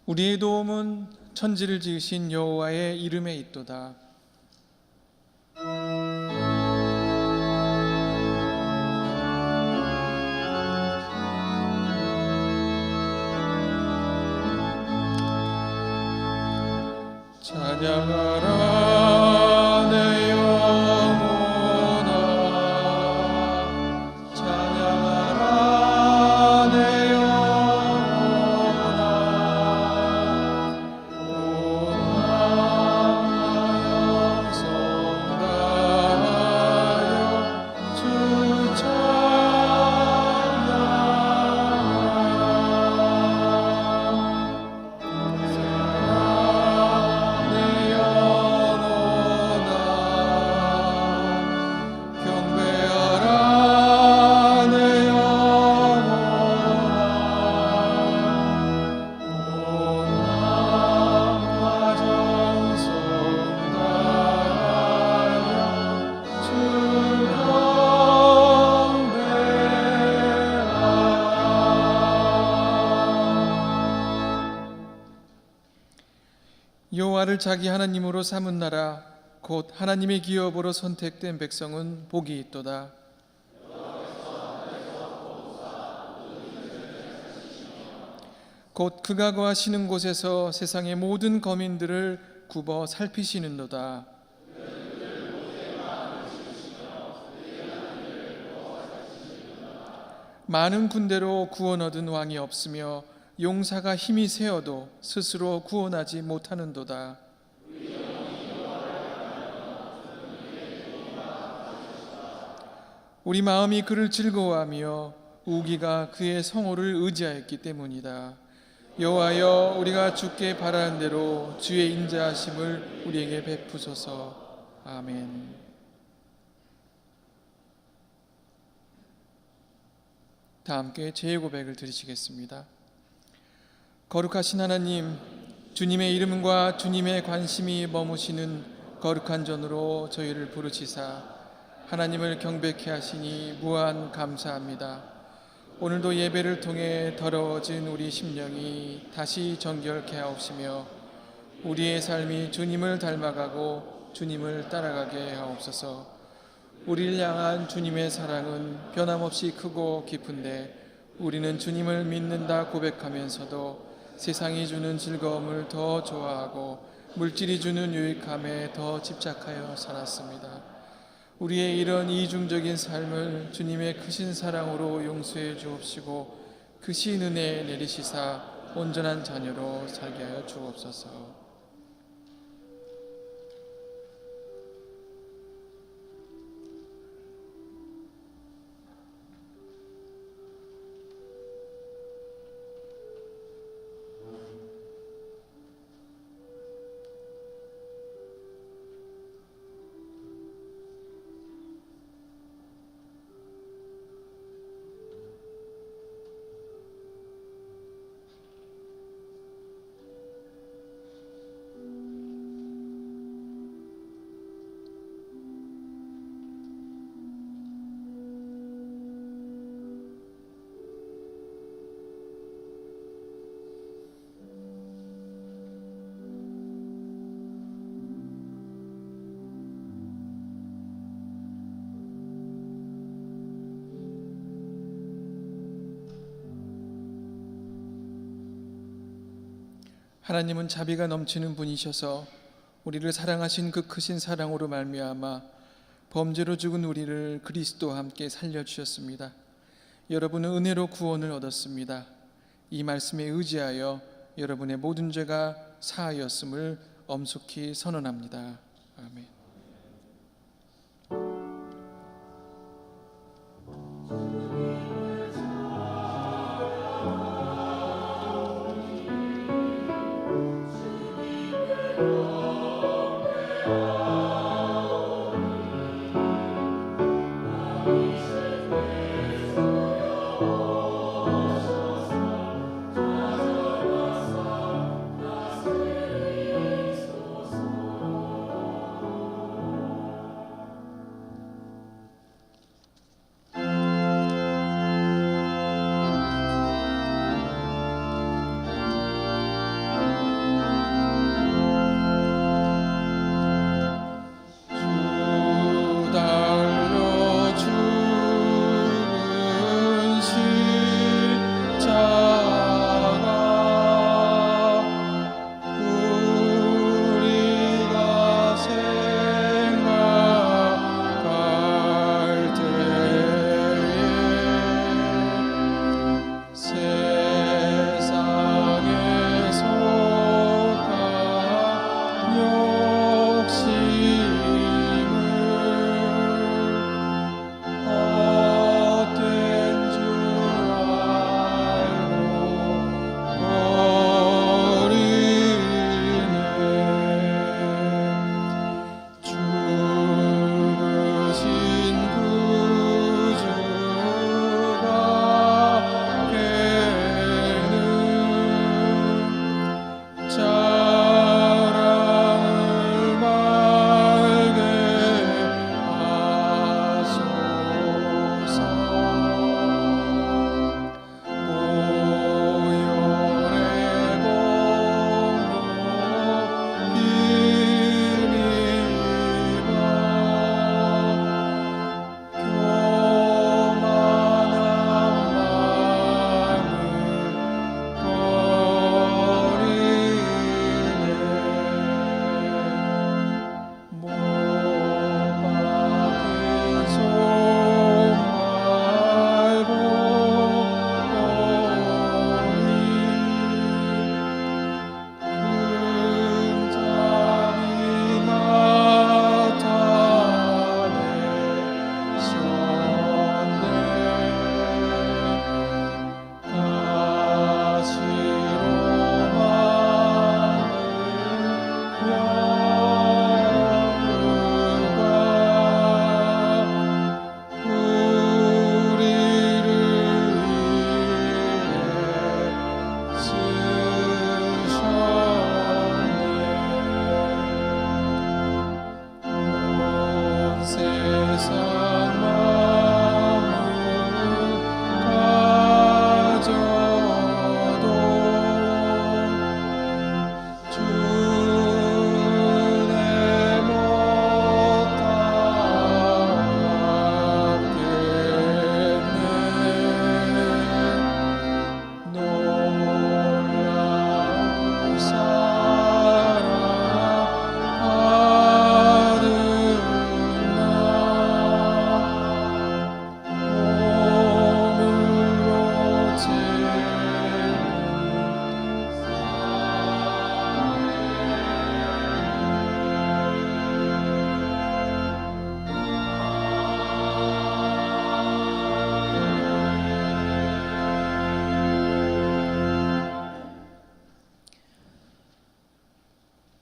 우리의 도움은 천지를 지으신 여호와의 이름에 있도다. 찬양하라 내 영혼아, 찬양하라 내 영혼아. 오나 영성 다하여 주 여호와를 자기 하나님으로 삼은 나라 곧 하나님의 기업으로 선택된 백성은 복이 있도다. 곧 그가 거하시는 곳에서 세상의 모든 거민들을 굽어 살피시는도다. 많은 군대로 구원 얻은 왕이 없으며 용사가 힘이 세어도 스스로 구원하지 못하는도다. 우리 마음이 그를 즐거워하며 우기가 그의 성호를 의지하였기 때문이다. 여호와여, 우리가 주께 바라는 대로 주의 인자하심을 우리에게 베푸소서. 아멘. 다 함께 죄의 고백을 드리시겠습니다. 거룩하신 하나님, 주님의 이름과 주님의 관심이 머무시는 거룩한 전으로 저희를 부르시사 하나님을 경배케 하시니 무한 감사합니다. 오늘도 예배를 통해 더러워진 우리 심령이 다시 정결케 하옵시며 우리의 삶이 주님을 닮아가고 주님을 따라가게 하옵소서. 우리를 향한 주님의 사랑은 변함없이 크고 깊은데 우리는 주님을 믿는다 고백하면서도 세상이 주는 즐거움을 더 좋아하고 물질이 주는 유익함에 더 집착하여 살았습니다. 우리의 이런 이중적인 삶을 주님의 크신 사랑으로 용서해 주옵시고 크신 은혜 내리시사 온전한 자녀로 살게 하여 주옵소서. 하나님은 자비가 넘치는 분이셔서 우리를 사랑하신 그 크신 사랑으로 말미암아 범죄로 죽은 우리를 그리스도와 함께 살려주셨습니다. 여러분은 은혜로 구원을 얻었습니다. 이 말씀에 의지하여 여러분의 모든 죄가 사하였음을 엄숙히 선언합니다. 아멘.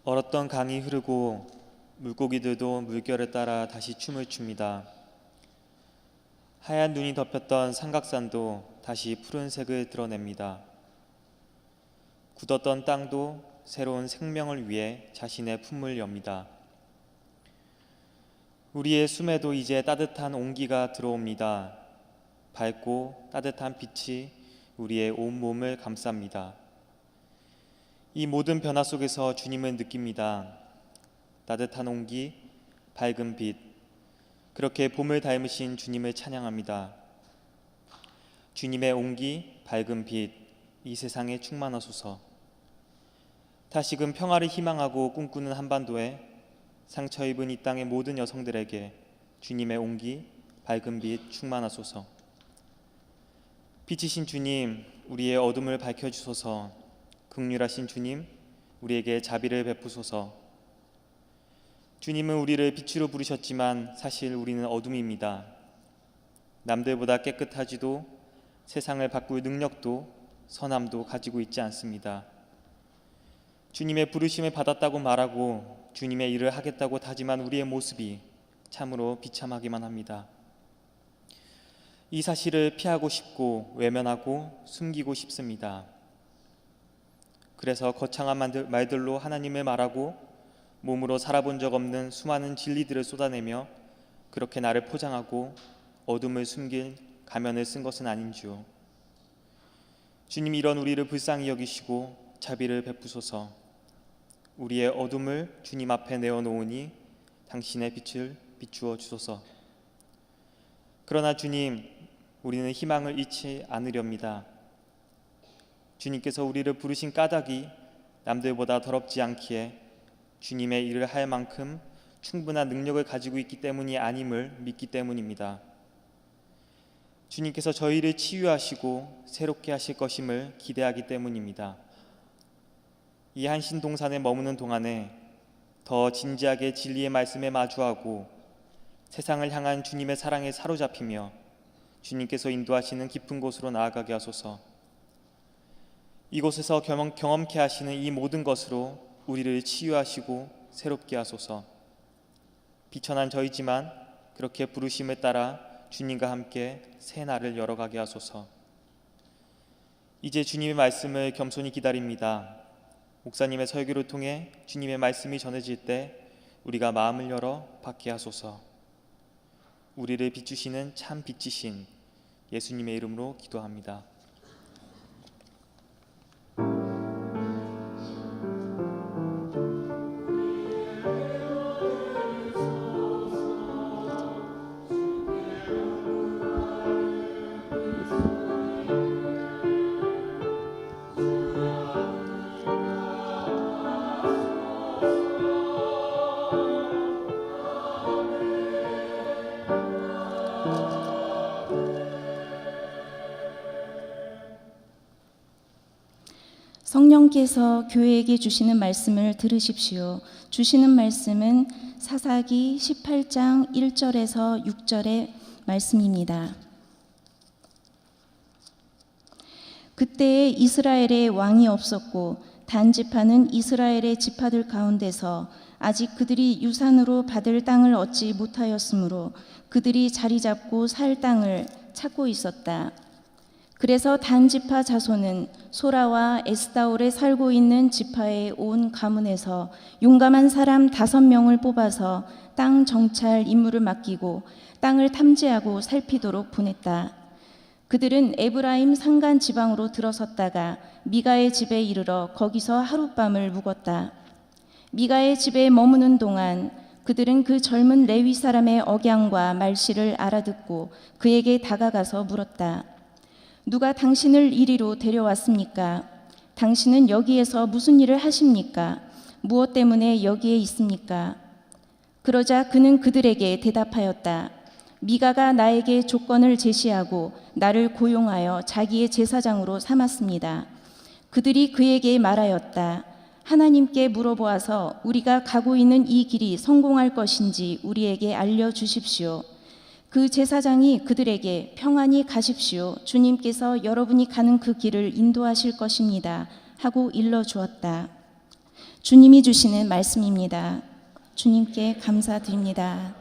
얼었던 강이 흐르고 물고기들도 물결에 따라 다시 춤을 춥니다. 하얀 눈이 덮였던 삼각산도 다시 푸른색을 드러냅니다. 굳었던 땅도 새로운 생명을 위해 자신의 품을 엽니다. 우리의 숨에도 이제 따뜻한 온기가 들어옵니다. 밝고 따뜻한 빛이 우리의 온몸을 감쌉니다. 이 모든 변화 속에서 주님을 느낍니다. 따뜻한 온기, 밝은 빛, 그렇게 봄을 닮으신 주님을 찬양합니다. 주님의 온기, 밝은 빛, 이 세상에 충만하소서. 다시금 평화를 희망하고 꿈꾸는 한반도에 상처 입은 이 땅의 모든 여성들에게 주님의 온기, 밝은 빛 충만하소서. 빛이신 주님, 우리의 어둠을 밝혀주소서. 긍휼하신 주님, 우리에게 자비를 베푸소서. 주님은 우리를 빛으로 부르셨지만 사실 우리는 어둠입니다. 남들보다 깨끗하지도 세상을 바꿀 능력도 선함도 가지고 있지 않습니다. 주님의 부르심을 받았다고 말하고 주님의 일을 하겠다고 다짐한 우리의 모습이 참으로 비참하기만 합니다. 이 사실을 피하고 싶고 외면하고 숨기고 싶습니다. 그래서 거창한 말들로 하나님을 말하고 몸으로 살아본 적 없는 수많은 진리들을 쏟아내며 그렇게 나를 포장하고 어둠을 숨길 가면을 쓴 것은 아닌지요. 주님이 이런 우리를 불쌍히 여기시고 자비를 베푸소서. 우리의 어둠을 주님 앞에 내어놓으니 당신의 빛을 비추어 주소서. 그러나 주님, 우리는 희망을 잃지 않으렵니다. 주님께서 우리를 부르신 까닭이 남들보다 더럽지 않기에 주님의 일을 할 만큼 충분한 능력을 가지고 있기 때문이 아님을 믿기 때문입니다. 주님께서 저희를 치유하시고 새롭게 하실 것임을 기대하기 때문입니다. 이 한신동산에 머무는 동안에 더 진지하게 진리의 말씀에 마주하고 세상을 향한 주님의 사랑에 사로잡히며 주님께서 인도하시는 깊은 곳으로 나아가게 하소서. 이곳에서 경험케 하시는 이 모든 것으로 우리를 치유하시고 새롭게 하소서. 비천한 저희지만 그렇게 부르심에 따라 주님과 함께 새 날을 열어가게 하소서. 이제 주님의 말씀을 겸손히 기다립니다. 목사님의 설교를 통해 주님의 말씀이 전해질 때 우리가 마음을 열어 받게 하소서. 우리를 비추시는 참 빛이신 예수님의 이름으로 기도합니다. 성령께서 교회에게 주시는 말씀을 들으십시오. 주시는 말씀은 사사기 18장 1절에서 6절의 말씀입니다. 그때에 이스라엘에 왕이 없었고 단 지파는 이스라엘의 지파들 가운데서 아직 그들이 유산으로 받을 땅을 얻지 못하였으므로 그들이 자리 잡고 살 땅을 찾고 있었다. 그래서 단 지파 자손은 소라와 에스다올에 살고 있는 지파의 온 가문에서 용감한 사람 5명을 뽑아서 땅 정찰 임무를 맡기고 땅을 탐지하고 살피도록 보냈다. 그들은 에브라임 산간 지방으로 들어섰다가 미가의 집에 이르러 거기서 하룻밤을 묵었다. 미가의 집에 머무는 동안 그들은 그 젊은 레위 사람의 억양과 말씨를 알아듣고 그에게 다가가서 물었다. 누가 당신을 이리로 데려왔습니까? 당신은 여기에서 무슨 일을 하십니까? 무엇 때문에 여기에 있습니까? 그러자 그는 그들에게 대답하였다. 미가가 나에게 조건을 제시하고 나를 고용하여 자기의 제사장으로 삼았습니다. 그들이 그에게 말하였다. 하나님께 물어보아서 우리가 가고 있는 이 길이 성공할 것인지 우리에게 알려주십시오. 그 제사장이 그들에게 평안히 가십시오. 주님께서 여러분이 가는 그 길을 인도하실 것입니다. 하고 일러주었다. 주님이 주시는 말씀입니다. 주님께 감사드립니다.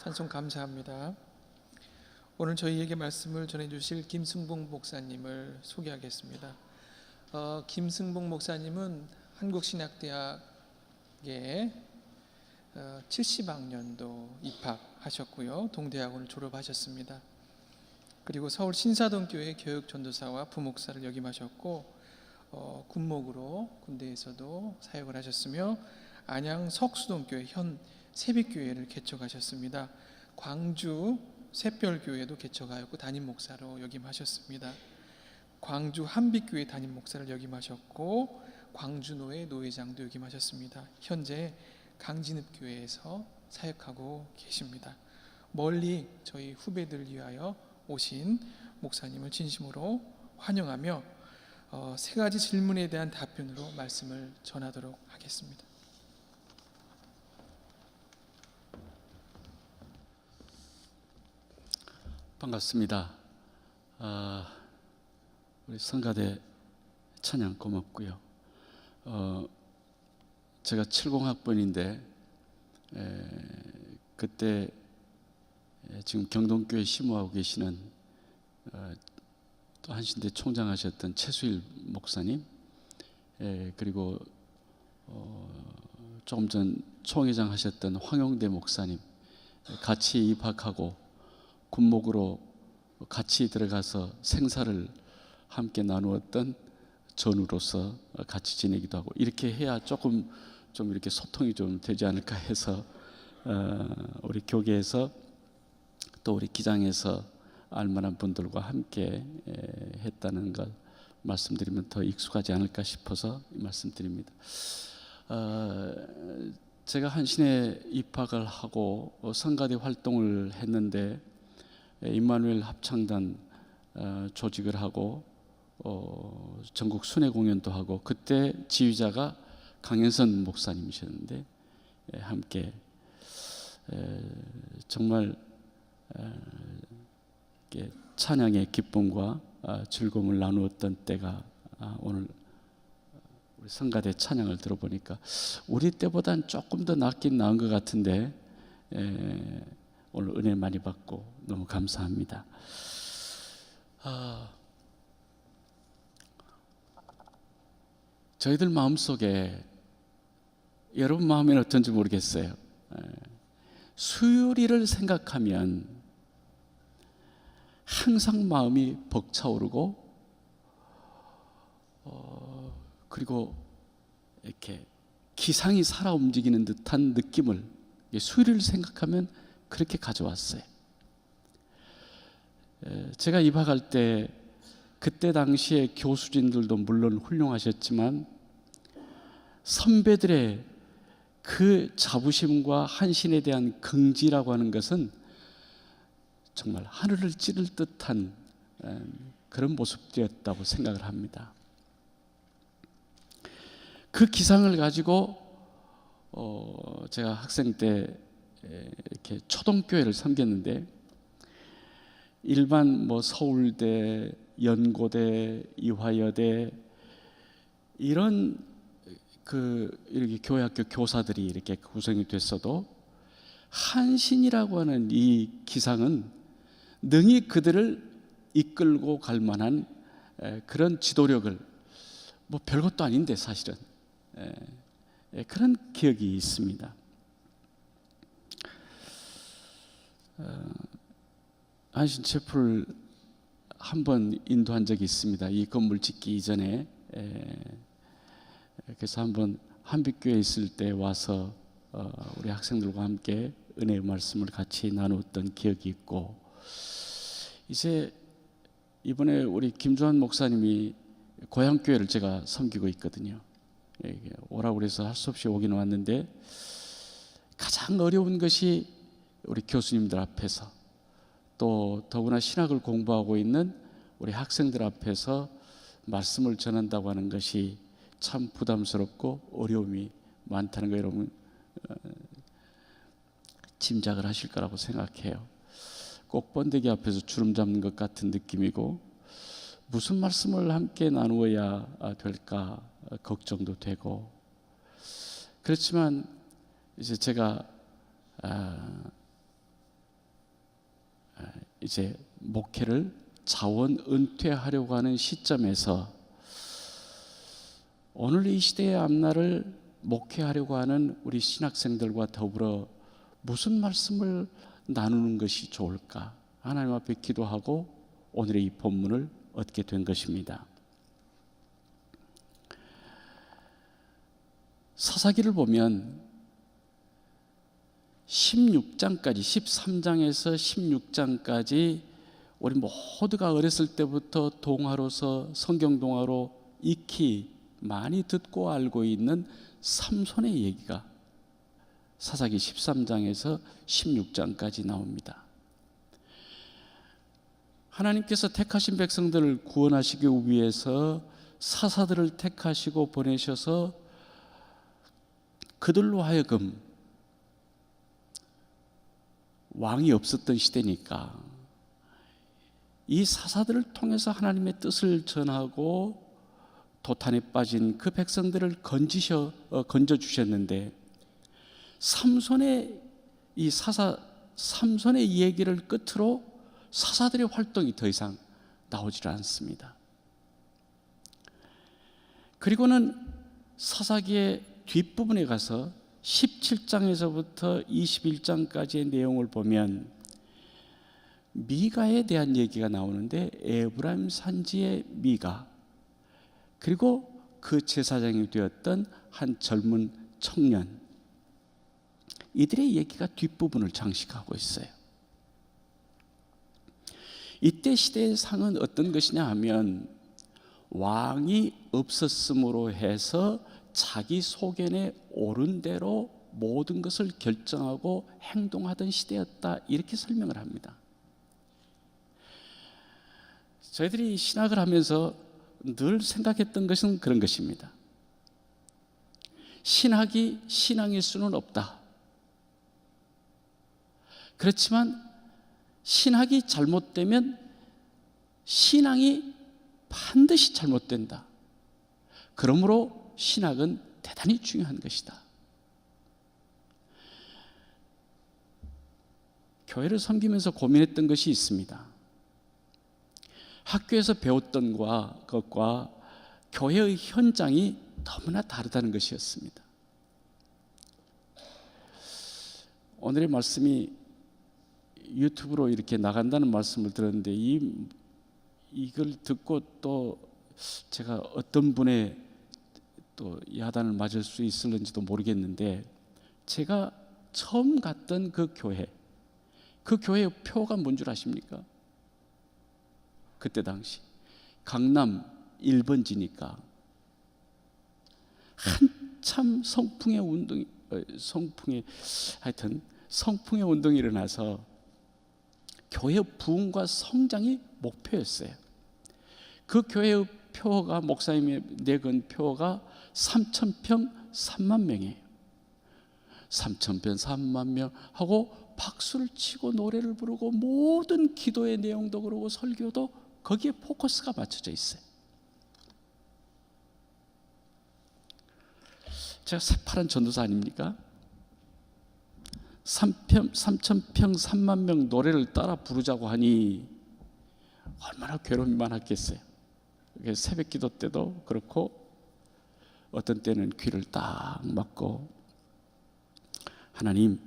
찬송 감사합니다. 오늘 저희에게 말씀을 전해주실 김승봉 목사님을 소개하겠습니다. 김승봉 목사님은 한국신학대학에 70학년도 입학하셨고요. 동대학원을 졸업하셨습니다. 그리고 서울 신사동교회 교육전도사와 부목사를 역임하셨고 군목으로 군대에서도 사역을 하셨으며 안양 석수동교회 현 세빛교회를 개척하셨습니다. 광주 샛별교회도 개척하였고 담임 목사로 역임하셨습니다. 광주 한빛교회 담임 목사를 역임하셨고 광주노회 노회장도 역임하셨습니다. 현재 강진읍교회에서 사역하고 계십니다. 멀리 저희 후배들 위하여 오신 목사님을 진심으로 환영하며 세 가지 질문에 대한 답변으로 말씀을 전하도록 하겠습니다. 반갑습니다. 우리 성가대 찬양 고맙고요. 제가 70학번인데 그때 지금 경동교회 심호하고 계시는 또 한신대 총장하셨던 최수일 목사님, 그리고 조금 전 총회장 하셨던 황용대 목사님 같이 입학하고 군목으로 같이 들어가서 생사를 함께 나누었던 전우로서 같이 지내기도 하고, 이렇게 해야 조금 좀 이렇게 소통이 좀 되지 않을까 해서 우리 교계에서 또 우리 기장에서 알만한 분들과 함께 했다는 것 말씀드리면 더 익숙하지 않을까 싶어서 말씀드립니다. 제가 한신에 입학을 하고 성가대 활동을 했는데 임마누엘 합창단 조직을 하고 전국 순회 공연도 하고, 그때 지휘자가 강현선 목사님이셨는데 함께 정말 찬양의 기쁨과 즐거움을 나누었던 때가, 오늘 우리 성가대 찬양을 들어보니까 우리 때보다는 조금 더 낫긴 나은 것 같은데, 오늘 은혜 많이 받고 너무 감사합니다. 저희들 마음속에, 여러분 마음에는 어떤지 모르겠어요. 수요일을 생각하면 항상 마음이 벅차오르고, 그리고 이렇게 기상이 살아 움직이는 듯한 느낌을 수요일을 생각하면 그렇게 가져왔어요. 제가 입학할 때, 그때 당시에 교수진들도 물론 훌륭하셨지만 선배들의 그 자부심과 한신에 대한 긍지라고 하는 것은 정말 하늘을 찌를 듯한 그런 모습이었다고 생각을 합니다. 그 기상을 가지고 제가 학생 때 이렇게 초등교회를 섬겼는데, 일반 서울대, 연고대, 이화여대 이런 이렇게 교회학교 교사들이 이렇게 구성이 됐어도 한신이라고 하는 이 기상은 능히 그들을 이끌고 갈 만한 그런 지도력을, 별것도 아닌데 사실은 그런 기억이 있습니다. 한신 채플을 한번 인도한 적이 있습니다. 이 건물 짓기 이전에. 그래서 한번 한빛교회에 있을 때 와서 우리 학생들과 함께 은혜의 말씀을 같이 나누었던 기억이 있고, 이제 이번에 우리 김주환 목사님이 고향교회를 제가 섬기고 있거든요. 오라고 그래서 할 수 없이 오긴 왔는데, 가장 어려운 것이 우리 교수님들 앞에서, 또 더구나 신학을 공부하고 있는 우리 학생들 앞에서 말씀을 전한다고 하는 것이 참 부담스럽고 어려움이 많다는 거 여러분 짐작을 하실 거라고 생각해요. 꼭 번데기 앞에서 주름 잡는 것 같은 느낌이고, 무슨 말씀을 함께 나누어야 될까 걱정도 되고, 그렇지만 이제 제가 이제 목회를 자원 은퇴하려고 하는 시점에서, 오늘 이 시대의 앞날을 목회하려고 하는 우리 신학생들과 더불어 무슨 말씀을 나누는 것이 좋을까, 하나님 앞에 기도하고 오늘의 이 본문을 얻게 된 것입니다. 사사기를 보면 16장까지, 13장에서 16장까지 우리 모두가 어렸을 때부터 동화로서, 성경 동화로 익히 많이 듣고 알고 있는 삼손의 얘기가 사사기 13장에서 16장까지 나옵니다. 하나님께서 택하신 백성들을 구원하시기 위해서 사사들을 택하시고 보내셔서 그들로 하여금, 왕이 없었던 시대니까 이 사사들을 통해서 하나님의 뜻을 전하고 도탄에 빠진 그 백성들을 건져 주셨는데, 삼손의 얘기를 끝으로 사사들의 활동이 더 이상 나오질 않습니다. 그리고는 사사기의 뒷부분에 가서 17장에서부터 21장까지의 내용을 보면 미가에 대한 얘기가 나오는데, 에브라임 산지의 미가, 그리고 그 제사장이 되었던 한 젊은 청년, 이들의 얘기가 뒷부분을 장식하고 있어요. 이때 시대의 상은 어떤 것이냐 하면, 왕이 없었음으로 해서 자기 소견에 옳은 대로 모든 것을 결정하고 행동하던 시대였다, 이렇게 설명을 합니다. 저희들이 신학을 하면서 늘 생각했던 것은 그런 것입니다. 신학이 신앙일 수는 없다. 그렇지만 신학이 잘못되면 신앙이 반드시 잘못된다. 그러므로 신학은 대단히 중요한 것이다. 교회를 섬기면서 고민했던 것이 있습니다. 학교에서 배웠던 것과 교회의 현장이 너무나 다르다는 것이었습니다. 오늘의 말씀이 유튜브로 이렇게 나간다는 말씀을 들었는데 이걸 듣고 또 제가 어떤 분의 또 야단을 맞을 수 있을는지도 모르겠는데, 제가 처음 갔던 그 교회의 표가 뭔 줄 아십니까? 그때 당시 강남 1번지니까 한참 성풍의 운동이 일어나서 교회 부흥과 성장이 목표였어요. 그 교회의 표가, 목사님이 내건 표가 3,000평 3만 명이에요. 3,000평 3만 명 하고 박수를 치고 노래를 부르고 모든 기도의 내용도 그러고 설교도 거기에 포커스가 맞춰져 있어요. 제가 새파란 전도사 아닙니까? 3,000평 3만 명 노래를 따라 부르자고 하니 얼마나 괴로움이 많았겠어요. 새벽 기도 때도 그렇고 어떤 때는 귀를 딱 막고, 하나님,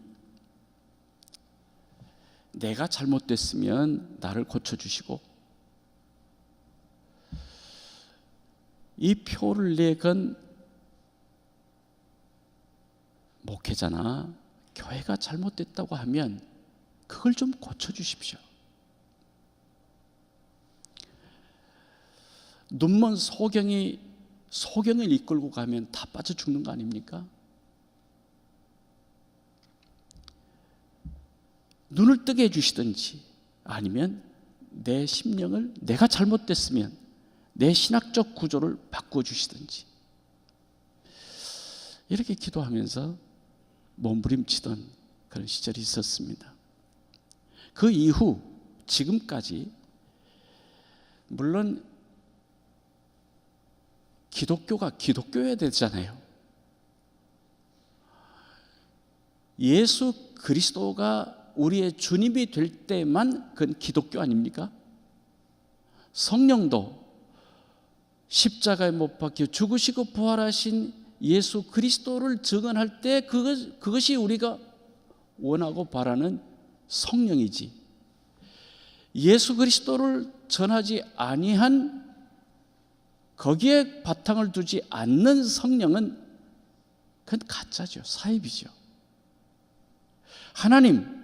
내가 잘못됐으면 나를 고쳐주시고, 이 표를 내건 목회자나 교회가 잘못됐다고 하면 그걸 좀 고쳐주십시오. 눈먼 소경을 이끌고 가면 다 빠져 죽는 거 아닙니까? 눈을 뜨게 해주시든지, 아니면 내 심령을, 내가 잘못됐으면 내 신학적 구조를 바꿔주시든지, 이렇게 기도하면서 몸부림치던 그런 시절이 있었습니다. 그 이후 지금까지, 물론 기독교가 기독교여야 되잖아요. 예수 그리스도가 우리의 주님이 될 때만 그건 기독교 아닙니까? 성령도 십자가에 못 박혀 죽으시고 부활하신 예수 그리스도를 증언할 때 그것이 우리가 원하고 바라는 성령이지, 예수 그리스도를 전하지 아니한, 거기에 바탕을 두지 않는 성령은 그건 가짜죠. 사입이죠. 하나님,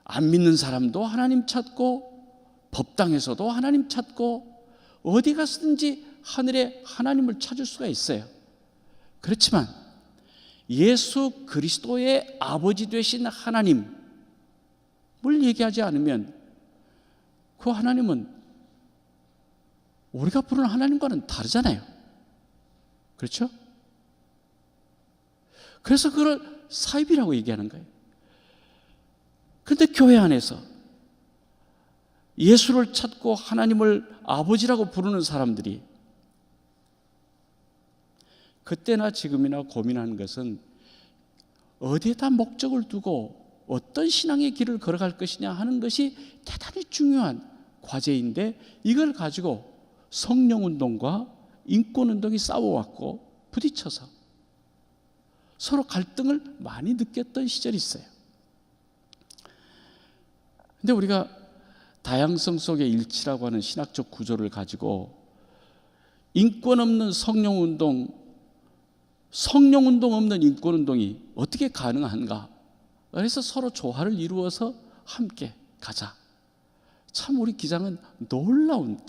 안 믿는 사람도 하나님 찾고, 법당에서도 하나님 찾고, 어디 가서든지 하늘에 하나님을 찾을 수가 있어요. 그렇지만 예수 그리스도의 아버지 되신 하나님을 얘기하지 않으면 그 하나님은 우리가 부르는 하나님과는 다르잖아요. 그렇죠? 그래서 그걸 사입이라고 얘기하는 거예요. 그런데 교회 안에서 예수를 찾고 하나님을 아버지라고 부르는 사람들이 그때나 지금이나 고민하는 것은 어디에다 목적을 두고 어떤 신앙의 길을 걸어갈 것이냐 하는 것이 대단히 중요한 과제인데, 이걸 가지고 성령운동과 인권운동이 싸워왔고 부딪혀서 서로 갈등을 많이 느꼈던 시절이 있어요. 근데 우리가 다양성 속의 일치라고 하는 신학적 구조를 가지고 인권 없는 성령운동, 성령운동 없는 인권운동이 어떻게 가능한가? 그래서 서로 조화를 이루어서 함께 가자. 참 우리 기장은 놀라운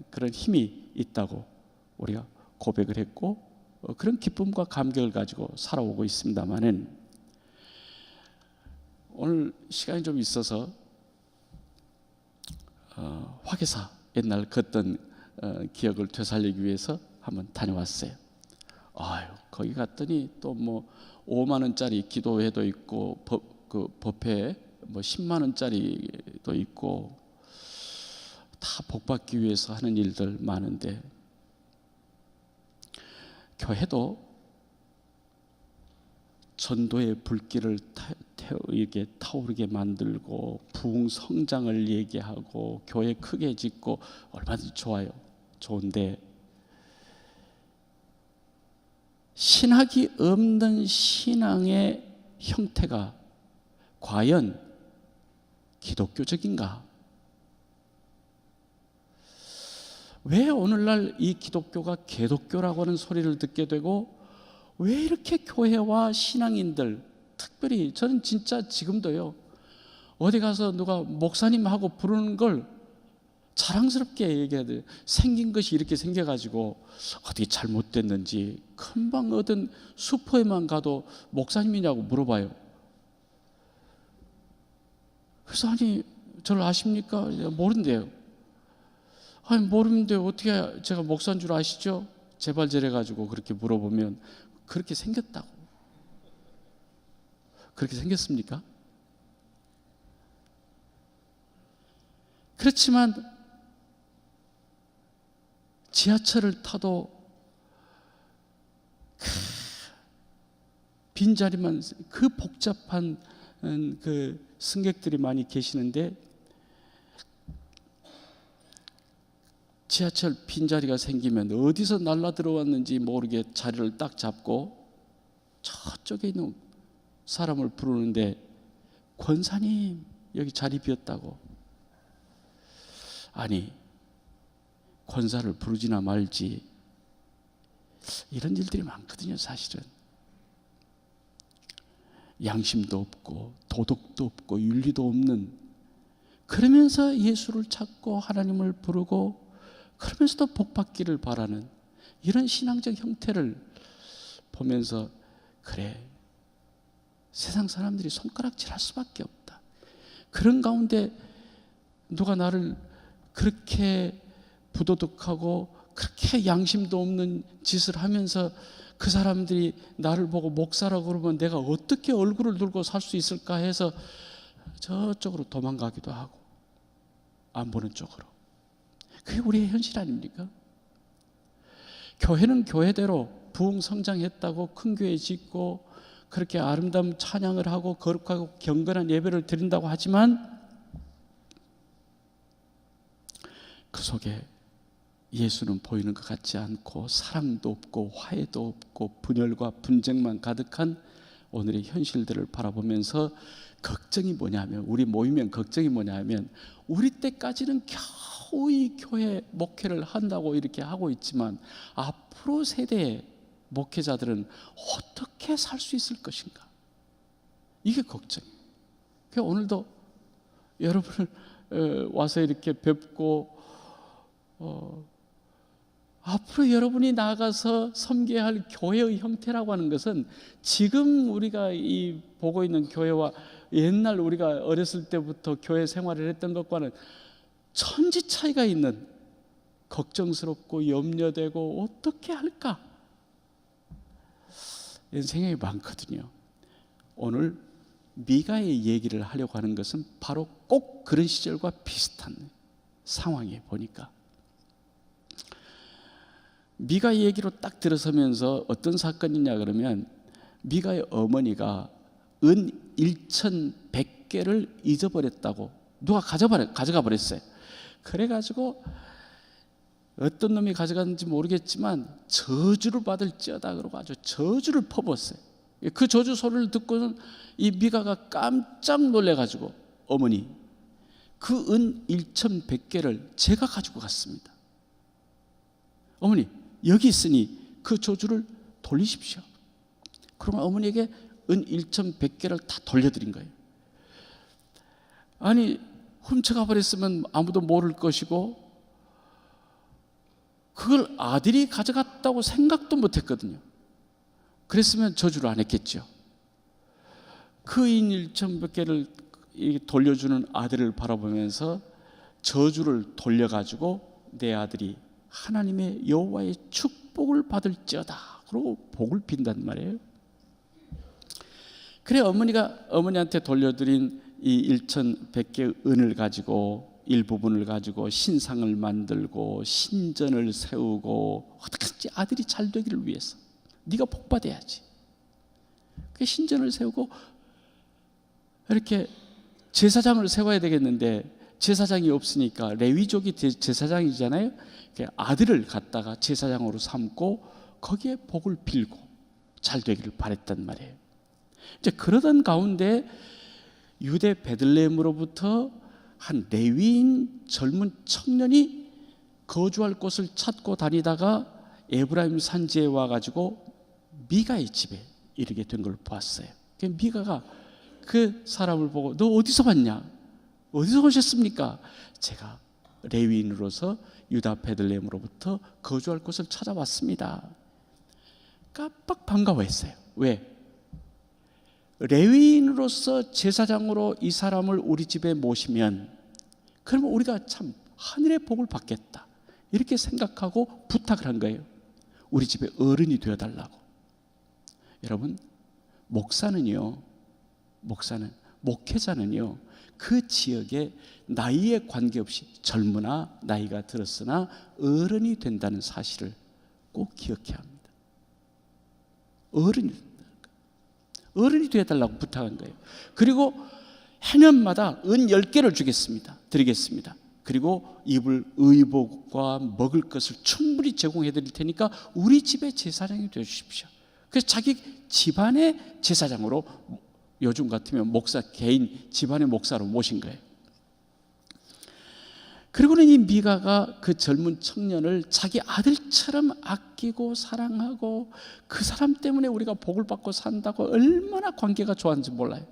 그런 힘이 있다고 우리가 고백을 했고, 그런 기쁨과 감격을 가지고 살아오고 있습니다만은, 오늘 시간이 좀 있어서 화개사 옛날 걷던 기억을 되살리기 위해서 한번 다녀왔어요. 아유, 거기 갔더니 또 뭐 5만 원짜리 기도회도 있고 그 법회 뭐 10만 원짜리도 있고 다 복받기 위해서 하는 일들 많은데, 교회도 전도의 불길을 이렇게 타오르게 만들고 부흥 성장을 얘기하고 교회 크게 짓고 얼마든지 좋아요. 좋은데 신학이 없는 신앙의 형태가 과연 기독교적인가? 왜 오늘날 이 기독교가 개독교라고 하는 소리를 듣게 되고, 왜 이렇게 교회와 신앙인들, 특별히 저는 진짜 지금도요, 어디 가서 누가 목사님하고 부르는 걸 자랑스럽게 얘기해야 돼요. 생긴 것이 이렇게 생겨가지고 어떻게 잘못됐는지 금방 어떤 슈퍼에만 가도 목사님이냐고 물어봐요. 그래서 아니, 저를 아십니까? 모른대요. 아니, 모르는데 어떻게 제가 목사인 줄 아시죠? 제발 저래가지고 그렇게 물어보면 그렇게 생겼다고. 그렇게 생겼습니까? 그렇지만 지하철을 타도 빈자리만, 그 복잡한 그 승객들이 많이 계시는데, 지하철 빈자리가 생기면 어디서 날라 들어왔는지 모르게 자리를 딱 잡고 저쪽에 있는 사람을 부르는데, 권사님 여기 자리 비었다고. 아니, 권사를 부르지나 말지. 이런 일들이 많거든요. 사실은 양심도 없고 도덕도 없고 윤리도 없는, 그러면서 예수를 찾고 하나님을 부르고 그러면서도 복받기를 바라는 이런 신앙적 형태를 보면서, 그래, 세상 사람들이 손가락질할 수밖에 없다. 그런 가운데 누가 나를 그렇게 부도덕하고 그렇게 양심도 없는 짓을 하면서 그 사람들이 나를 보고 목사라고 그러면 내가 어떻게 얼굴을 들고 살 수 있을까 해서 저쪽으로 도망가기도 하고, 안 보는 쪽으로. 그게 우리의 현실 아닙니까? 교회는 교회대로 부흥 성장했다고 큰 교회 짓고 그렇게 아름다운 찬양을 하고 거룩하고 경건한 예배를 드린다고 하지만, 그 속에 예수는 보이는 것 같지 않고 사랑도 없고 화해도 없고 분열과 분쟁만 가득한 오늘의 현실들을 바라보면서 걱정이 뭐냐면, 우리 모이면 걱정이 뭐냐면, 우리 때까지는 겨우 이 교회 목회를 한다고 이렇게 하고 있지만 앞으로 세대의 목회자들은 어떻게 살 수 있을 것인가? 이게 걱정이에요. 그래서 오늘도 여러분을 와서 이렇게 뵙고 앞으로 여러분이 나가서 섬겨야 할 교회의 형태라고 하는 것은 지금 우리가 이 보고 있는 교회와 옛날 우리가 어렸을 때부터 교회 생활을 했던 것과는 천지 차이가 있는, 걱정스럽고 염려되고 어떻게 할까? 이런 생각이 많거든요. 오늘 미가의 얘기를 하려고 하는 것은 바로 꼭 그런 시절과 비슷한 상황에 보니까, 미가 얘기로 딱 들어서면서 어떤 사건이냐 그러면, 미가의 어머니가 은 1,100개를 잊어버렸다고 누가 가져가 버렸어요. 그래가지고 어떤 놈이 가져갔는지 모르겠지만 저주를 받을지어다 그러고 아주 저주를 퍼부었어요. 그 저주 소리를 듣고는 이 미가가 깜짝 놀래가지고, 어머니, 그 은 1,100개를 제가 가지고 갔습니다. 어머니, 여기 있으니 그 저주를 돌리십시오. 그러면 어머니에게 은 1,100개를 다 돌려드린 거예요. 아니, 훔쳐가 버렸으면 아무도 모를 것이고 그걸 아들이 가져갔다고 생각도 못했거든요. 그랬으면 저주를 안 했겠죠. 그 인 1,100개를 돌려주는 아들을 바라보면서 저주를 돌려가지고 내 아들이 하나님의 여호와의 축복을 받을지어다. 그러고 복을 빈단 말이에요. 그래 어머니가 어머니한테 돌려드린 이 1,100개의 은을 가지고 일부분을 가지고 신상을 만들고 신전을 세우고 어떻게든지 아들이 잘 되기를 위해서 네가 복 받아야지. 그 신전을 세우고 이렇게 제사장을 세워야 되겠는데 제사장이 없으니까 레위족이 제사장이잖아요. 아들을 갖다가 제사장으로 삼고 거기에 복을 빌고 잘 되기를 바랬단 말이에요. 이제 그러던 가운데 유대 베들레헴으로부터 한 레위인 젊은 청년이 거주할 곳을 찾고 다니다가 에브라임 산지에 와가지고 미가의 집에 이르게 된 걸 보았어요. 미가가 그 사람을 보고 너 어디서 왔냐? 어디서 오셨습니까? 제가 레위인으로서 유다 베들레헴으로부터 거주할 곳을 찾아왔습니다. 깜빡 반가워했어요. 왜? 레위인으로서 제사장으로 이 사람을 우리 집에 모시면 그러면 우리가 참 하늘의 복을 받겠다 이렇게 생각하고 부탁을 한 거예요. 우리 집에 어른이 되어달라고. 여러분 목사는요, 목회자는요 그 지역에 나이에 관계없이 젊으나 나이가 들었으나 어른이 된다는 사실을 꼭 기억해야 합니다. 어른이 되어달라고 부탁한 거예요. 그리고 해년마다 은 10개를 드리겠습니다. 그리고 입을 의복과 먹을 것을 충분히 제공해 드릴 테니까 우리 집의 제사장이 되어 주십시오. 그래서 자기 집안의 제사장으로 요즘 같으면 목사, 개인 집안의 목사로 모신 거예요. 그리고는 이 미가가 그 젊은 청년을 자기 아들처럼 아끼고 사랑하고 그 사람 때문에 우리가 복을 받고 산다고 얼마나 관계가 좋았는지 몰라요.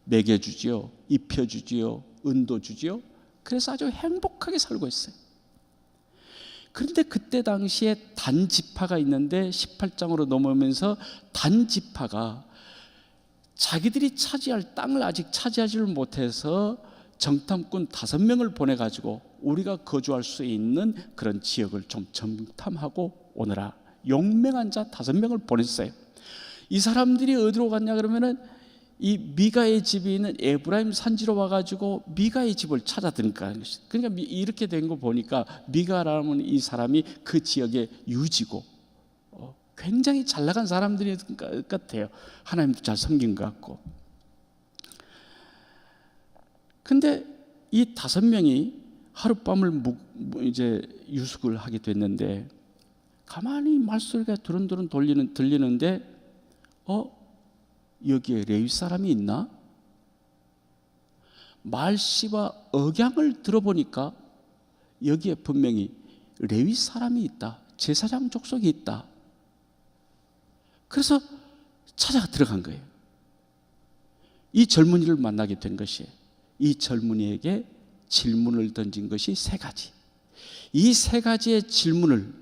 먹여주지요, 입혀주지요, 은도 주지요. 그래서 아주 행복하게 살고 있어요. 그런데 그때 당시에 단지파가 있는데 18장으로 넘어오면서 단지파가 자기들이 차지할 땅을 아직 차지하지를 못해서 정탐꾼 5명을 보내가지고 우리가 거주할 수 있는 그런 지역을 좀 정탐하고 오너라 용맹한 자 5명을 보냈어요. 이 사람들이 어디로 갔냐 그러면은 이 미가의 집이 있는 에브라임 산지로 와가지고 미가의 집을 찾아드니까. 그러니까 이렇게 된 거 보니까 미가라는 이 사람이 그 지역의 유지고 굉장히 잘 나간 사람들이 같아요. 하나님도 잘 섬긴 것 같고. 근데 이 5명이 하룻밤을 이제 유숙을 하게 됐는데 가만히 말소리가 두런두런 들리는데 여기에 레위 사람이 있나? 말씨와 억양을 들어보니까 여기에 분명히 레위 사람이 있다. 제사장 족속이 있다. 그래서 찾아가 들어간 거예요. 이 젊은이를 만나게 된 것이에요. 이 젊은이에게 질문을 던진 것이 3가지. 이 3가지의 질문을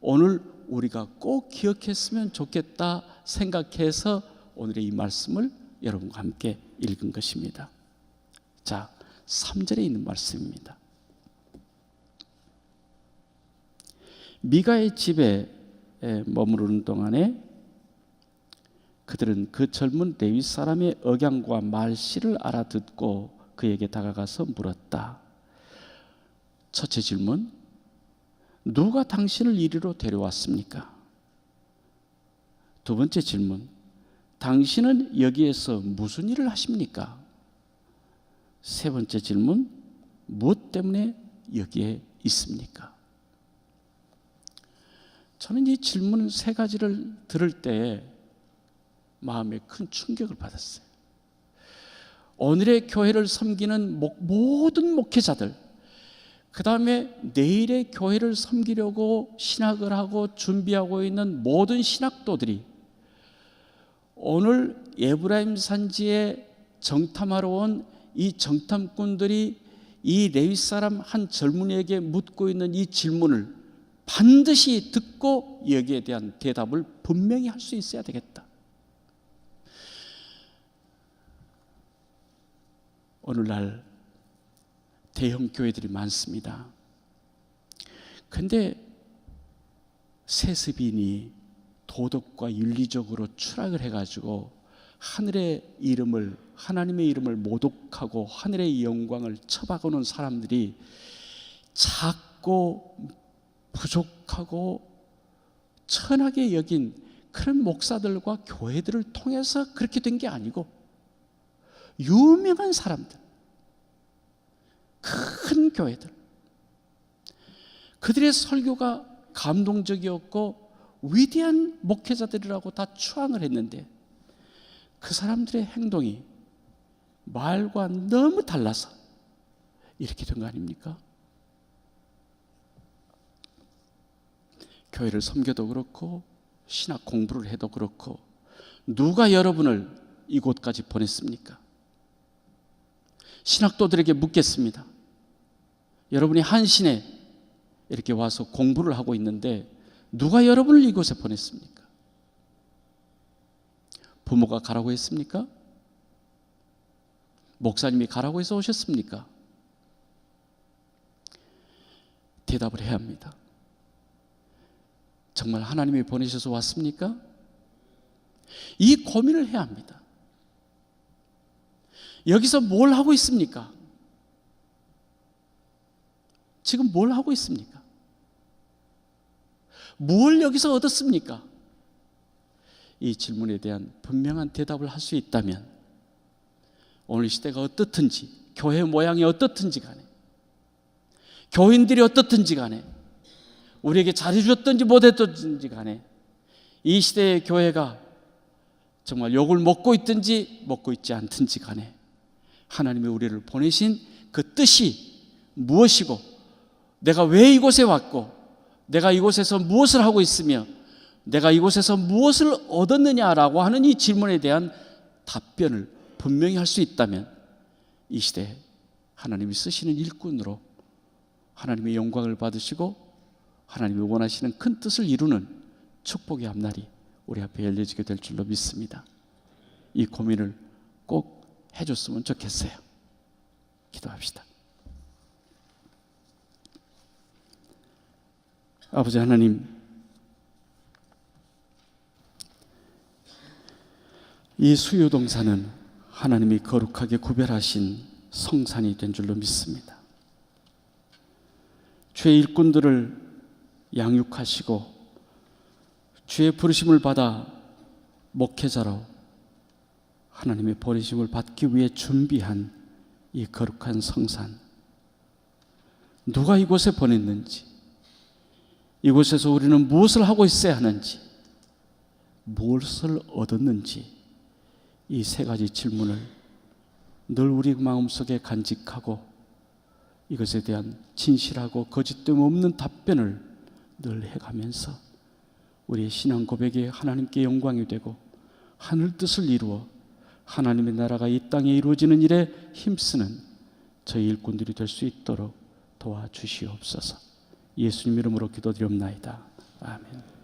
오늘 우리가 꼭 기억했으면 좋겠다 생각해서 오늘의 이 말씀을 여러분과 함께 읽은 것입니다. 자, 3절에 있는 말씀입니다. 미가의 집에 머무르는 동안에 그들은 그 젊은 레위 사람의 억양과 말씨를 알아듣고 그에게 다가가서 물었다. 첫째 질문, 누가 당신을 이리로 데려왔습니까? 두 번째 질문, 당신은 여기에서 무슨 일을 하십니까? 세 번째 질문, 무엇 때문에 여기에 있습니까? 저는 이 질문 3가지를 들을 때 마음에 큰 충격을 받았어요. 오늘의 교회를 섬기는 모든 목회자들, 그 다음에 내일의 교회를 섬기려고 신학을 하고 준비하고 있는 모든 신학도들이 오늘 에브라임 산지에 정탐하러 온 이 정탐꾼들이 이 레위 사람 한 젊은이에게 묻고 있는 이 질문을 반드시 듣고 여기에 대한 대답을 분명히 할 수 있어야 되겠다. 오늘날 대형 교회들이 많습니다. 근데 세습인이 도덕과 윤리적으로 추락을 해가지고 하늘의 이름을, 하나님의 이름을 모독하고 하늘의 영광을 쳐박아놓은 사람들이 작고 부족하고 천하게 여긴 그런 목사들과 교회들을 통해서 그렇게 된 게 아니고, 유명한 사람들, 큰 교회들, 그들의 설교가 감동적이었고 위대한 목회자들이라고 다 추앙을 했는데, 그 사람들의 행동이 말과 너무 달라서 이렇게 된 거 아닙니까? 교회를 섬겨도 그렇고 신학 공부를 해도 그렇고, 누가 여러분을 이곳까지 보냈습니까? 신학도들에게 묻겠습니다. 여러분이 한신에 이렇게 와서 공부를 하고 있는데 누가 여러분을 이곳에 보냈습니까? 부모가 가라고 했습니까? 목사님이 가라고 해서 오셨습니까? 대답을 해야 합니다. 정말 하나님이 보내셔서 왔습니까? 이 고민을 해야 합니다. 여기서 뭘 하고 있습니까? 지금 뭘 하고 있습니까? 뭘 여기서 얻었습니까? 이 질문에 대한 분명한 대답을 할 수 있다면, 오늘 시대가 어떻든지, 교회 모양이 어떻든지 간에, 교인들이 어떻든지 간에, 우리에게 잘해줬든지 못했든지 간에, 이 시대의 교회가 정말 욕을 먹고 있든지 먹고 있지 않든지 간에 하나님이 우리를 보내신 그 뜻이 무엇이고, 내가 왜 이곳에 왔고, 내가 이곳에서 무엇을 하고 있으며, 내가 이곳에서 무엇을 얻었느냐라고 하는 이 질문에 대한 답변을 분명히 할 수 있다면, 이 시대에 하나님이 쓰시는 일꾼으로 하나님의 영광을 받으시고 하나님이 원하시는 큰 뜻을 이루는 축복의 앞날이 우리 앞에 열려지게 될 줄로 믿습니다. 이 고민을 꼭 해줬으면 좋겠어요. 기도합시다. 아버지 하나님, 이 수유동산은 하나님이 거룩하게 구별하신 성산이 된 줄로 믿습니다. 주의 일꾼들을 양육하시고 주의 부르심을 받아 목회자로 하나님의 보내심을 받기 위해 준비한 이 거룩한 성산, 누가 이곳에 보냈는지, 이곳에서 우리는 무엇을 하고 있어야 하는지, 무엇을 얻었는지, 이 세 가지 질문을 늘 우리 마음속에 간직하고 이것에 대한 진실하고 거짓됨 없는 답변을 늘 해가면서 우리의 신앙 고백이 하나님께 영광이 되고 하늘 뜻을 이루어 하나님의 나라가 이 땅에 이루어지는 일에 힘쓰는 저희 일꾼들이 될 수 있도록 도와주시옵소서. 예수님 이름으로 기도드리옵나이다. 아멘.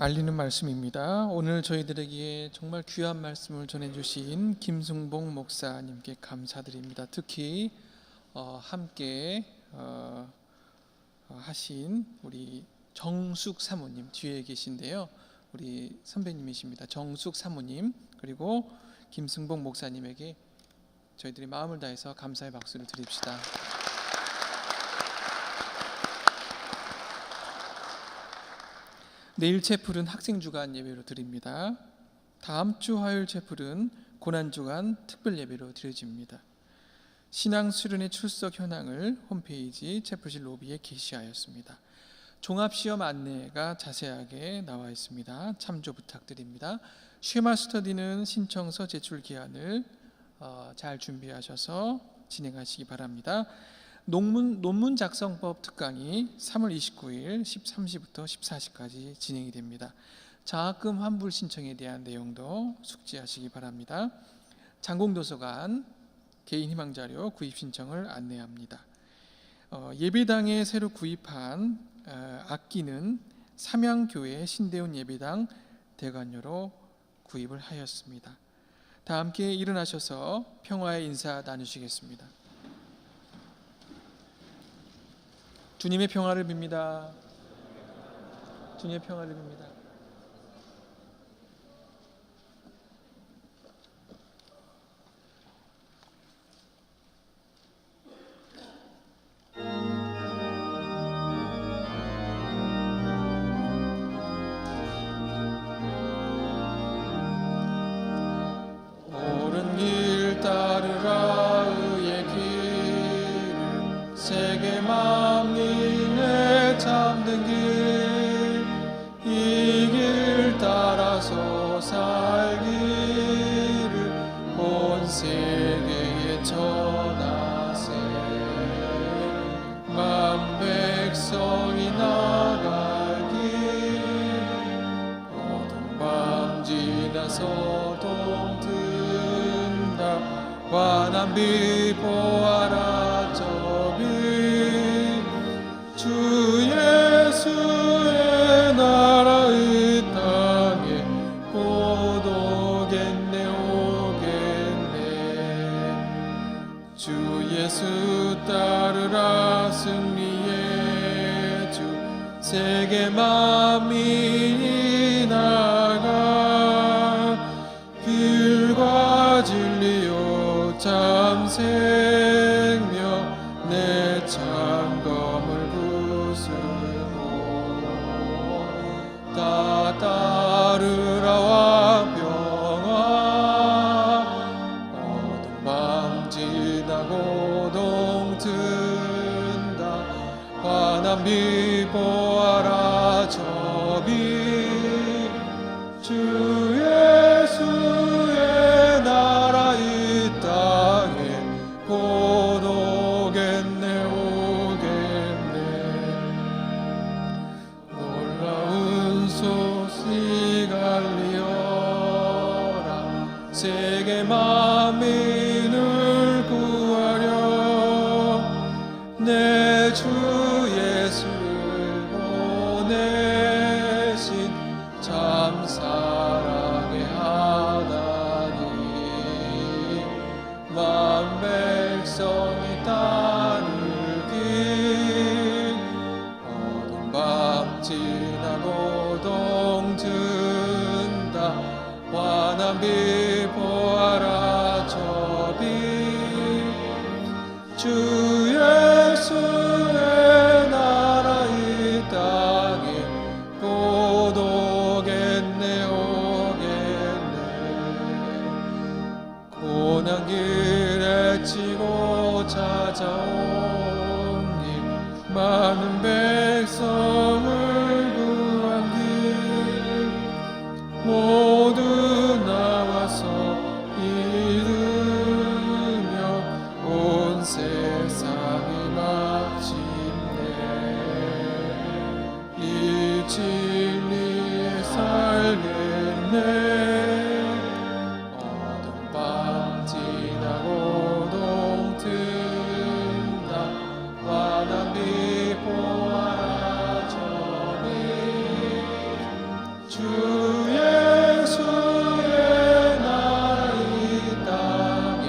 알리는 말씀입니다. 오늘 저희들에게 정말 귀한 말씀을 전해주신 김승봉 목사님께 감사드립니다. 특히 함께 하신 우리 정숙 사모님 뒤에 계신데요. 우리 선배님이십니다. 정숙 사모님, 그리고 김승봉 목사님에게 저희들이 마음을 다해서 감사의 박수를 드립시다. 내일 채플은 학생주간 예배로 드립니다. 다음 주 화요일 채플은 고난주간 특별 예배로 드려집니다. 신앙 수련회 출석 현황을 홈페이지 채플실 로비에 게시하였습니다. 종합시험 안내가 자세하게 나와 있습니다. 참조 부탁드립니다. 쉐마 스터디는 신청서 제출 기한을 잘 준비하셔서 진행하시기 바랍니다. 논문 작성법 특강이 3월 29일 13시부터 14시까지 진행이 됩니다. 장학금 환불 신청에 대한 내용도 숙지하시기 바랍니다. 장공도서관 개인 희망 자료 구입 신청을 안내합니다. 예배당에 새로 구입한 악기는 삼양교회 신대훈 예배당 대관료로 구입을 하였습니다. 다 함께 일어나셔서 평화의 인사 나누시겠습니다. 주님의 평화를 빕니다. 주님의 평화를 빕니다. 옳은 길 따르라 의의 길을 세계 만민의 참된 길 이 길 따라서 살기를 온 세계에 전하세 만 백성이 나갈 길 어둠 밤 지나서 동튼다 환한 빛 보아라 저빛 주 예수의 나라의 땅에 곧 오겠네 오겠네 주 예수 따르라 승리의 주 세계 만민이 나가 길과 진리요 참 생명 내 창검을 부수고 다 따르라 왕평화 어둠 밤 지나고 동튼다 환한 빛 보아라 저빛 주 예수의 나라 이 땅에 곧 오겠네 오겠네 놀라운 소식 알리어라 세계 만민을 구하려 내 주 예수를 보내신 참 사랑의 하나님 만 백성이 따를 길 어둠 밤 지나고 동튼다 환한 빛 보아라 저빛 주 예수의 나라 이 땅에 곧 오겠네 오겠네 고난 길에 치고 찾아오니 많은 백성을 구한 길 모두 나와서 이르며 온 세상이 마침내 이 진리에 살겠네 어둠 밤 지나고 동튼다 환한 빛 보아라 저빛 주 예수의 나라 이 땅에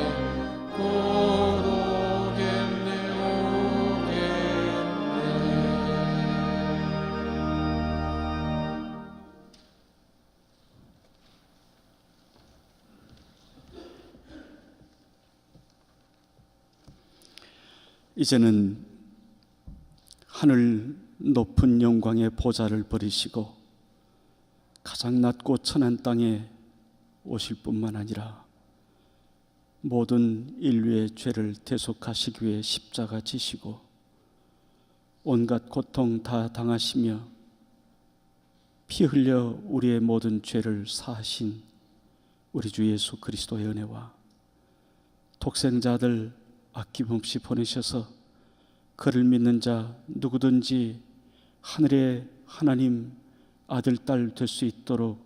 곧 오겠네 오겠네 이제는 하늘 높은 영광의 보좌를 버리시고 가장 낮고 천한 땅에 오실 뿐만 아니라 모든 인류의 죄를 대속하시기 위해 십자가 지시고 온갖 고통 다 당하시며 피 흘려 우리의 모든 죄를 사하신 우리 주 예수 그리스도의 은혜와 독생자들 아낌없이 보내셔서 그를 믿는 자 누구든지 하늘의 하나님 아들 딸 될 수 있도록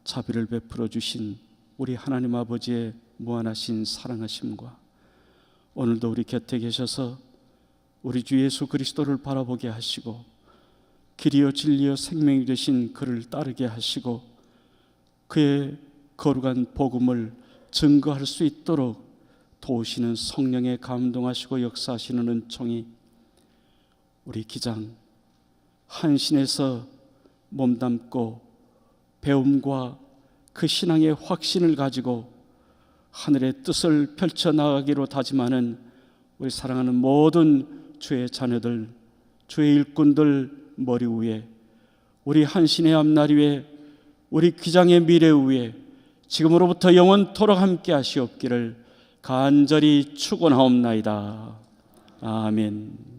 자비를 베풀어 주신 우리 하나님 아버지의 무한하신 사랑하심과 오늘도 우리 곁에 계셔서 우리 주 예수 그리스도를 바라보게 하시고 길이요 진리요 생명이 되신 그를 따르게 하시고 그의 거룩한 복음을 증거할 수 있도록 도우시는 성령에 감동하시고 역사하시는 은총이 우리 기장 한신에서 몸담고 배움과 그 신앙의 확신을 가지고 하늘의 뜻을 펼쳐나가기로 다짐하는 우리 사랑하는 모든 주의 자녀들, 주의 일꾼들 머리 위에, 우리 한신의 앞날 위에, 우리 귀장의 미래 위에 지금으로부터 영원토록 함께 하시옵기를 간절히 축원하옵나이다. 아멘.